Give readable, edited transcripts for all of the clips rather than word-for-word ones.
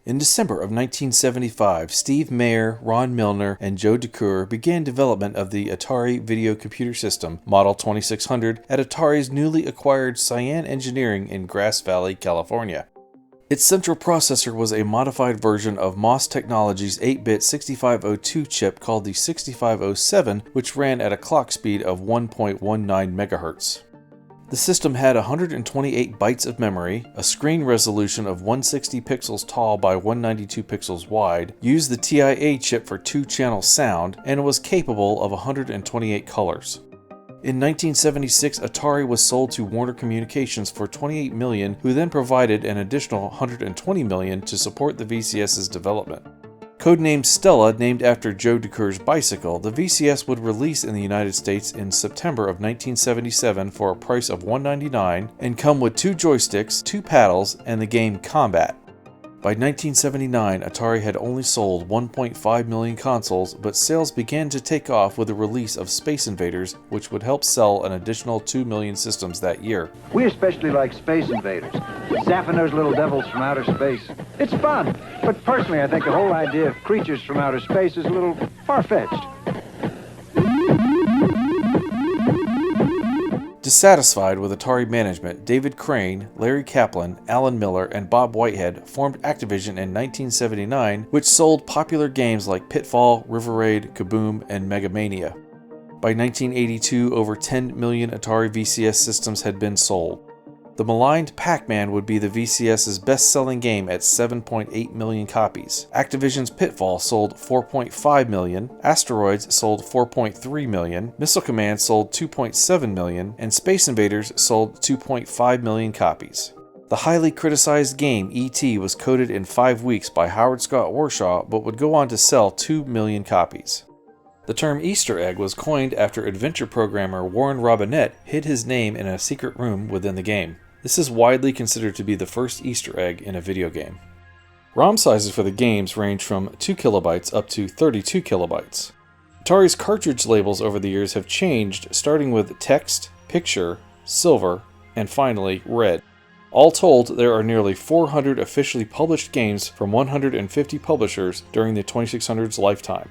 In December of 1975, Steve Mayer, Ron Milner, and Joe Decuir began development of the Atari Video Computer System, Model 2600, at Atari's newly acquired Cyan Engineering in Grass Valley, California. Its central processor was a modified version of MOS Technologies' 8-bit 6502 chip called the 6507, which ran at a clock speed of 1.19 MHz. The system had 128 bytes of memory, a screen resolution of 160 pixels tall by 192 pixels wide, used the TIA chip for 2-channel sound, and was capable of 128 colors. In 1976, Atari was sold to Warner Communications for $28 million, who then provided an additional $120 million to support the VCS's development. Codenamed Stella, named after Joe Decuir's bicycle, the VCS would release in the United States in September of 1977 for a price of $199 and come with 2 joysticks, 2 paddles, and the game Combat. By 1979, Atari had only sold 1.5 million consoles, but sales began to take off with the release of Space Invaders, which would help sell an additional 2 million systems that year. We especially like Space Invaders, zapping those little devils from outer space. It's fun, but personally I think the whole idea of creatures from outer space is a little far-fetched. Dissatisfied with Atari management, David Crane, Larry Kaplan, Alan Miller, and Bob Whitehead formed Activision in 1979, which sold popular games like Pitfall, River Raid, Kaboom, and Mega Mania. By 1982, over 10 million Atari VCS systems had been sold. The maligned Pac-Man would be the VCS's best-selling game at 7.8 million copies. Activision's Pitfall sold 4.5 million, Asteroids sold 4.3 million, Missile Command sold 2.7 million, and Space Invaders sold 2.5 million copies. The highly criticized game E.T. was coded in 5 weeks by Howard Scott Warshaw, but would go on to sell 2 million copies. The term Easter egg was coined after adventure programmer Warren Robinette hid his name in a secret room within the game. This is widely considered to be the first Easter egg in a video game. ROM sizes for the games range from 2 kilobytes up to 32 kilobytes. Atari's cartridge labels over the years have changed, starting with text, picture, silver, and finally red. All told, there are nearly 400 officially published games from 150 publishers during the 2600's lifetime.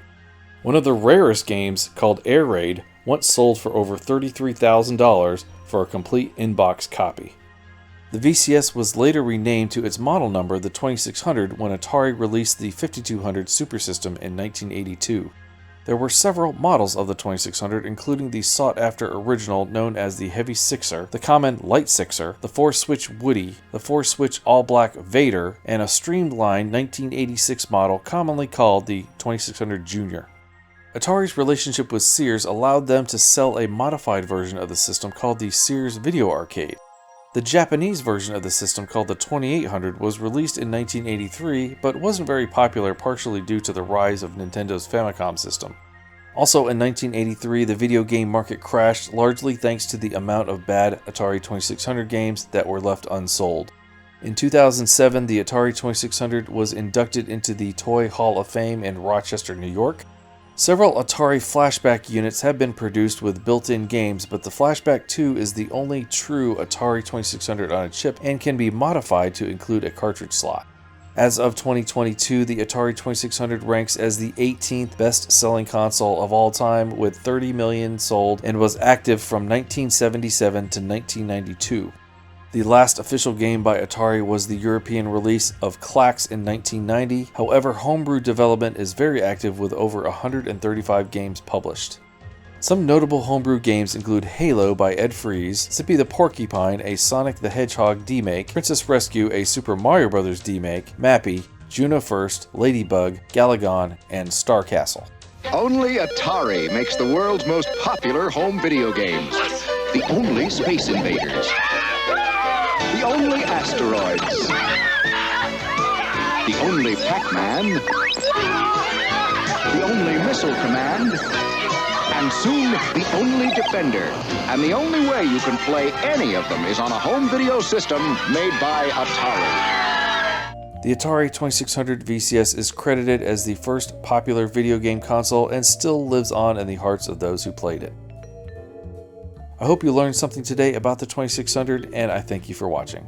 One of the rarest games, called Air Raid, once sold for over $33,000 for a complete in-box copy. The VCS was later renamed to its model number, the 2600, when Atari released the 5200 Super System in 1982. There were several models of the 2600, including the sought-after original known as the Heavy Sixer, the common Light Sixer, the 4-switch Woody, the 4-switch all-black Vader, and a streamlined 1986 model commonly called the 2600 Junior. Atari's relationship with Sears allowed them to sell a modified version of the system called the Sears Video Arcade. The Japanese version of the system, called the 2800, was released in 1983, but wasn't very popular, partially due to the rise of Nintendo's Famicom system. Also in 1983, the video game market crashed, largely thanks to the amount of bad Atari 2600 games that were left unsold. In 2007, the Atari 2600 was inducted into the Toy Hall of Fame in Rochester, New York. Several Atari Flashback units have been produced with built-in games, but the Flashback 2 is the only true Atari 2600 on a chip and can be modified to include a cartridge slot. As of 2022, the Atari 2600 ranks as the 18th best-selling console of all time with 30 million sold and was active from 1977 to 1992. The last official game by Atari was the European release of Klax in 1990. However, homebrew development is very active with over 135 games published. Some notable homebrew games include Halo by Ed Freeze, Zippy the Porcupine, a Sonic the Hedgehog demake, Princess Rescue, a Super Mario Bros. Demake, Mappy, Juno First, Ladybug, Galagon, and Star Castle. Only Atari makes the world's most popular home video games. The only Space Invaders. The only Asteroids. The only Pac-Man. The only Missile Command. And soon, the only Defender. And the only way you can play any of them is on a home video system made by Atari. The Atari 2600 VCS is credited as the first popular video game console and still lives on in the hearts of those who played it. I hope you learned something today about the 2600, and I thank you for watching.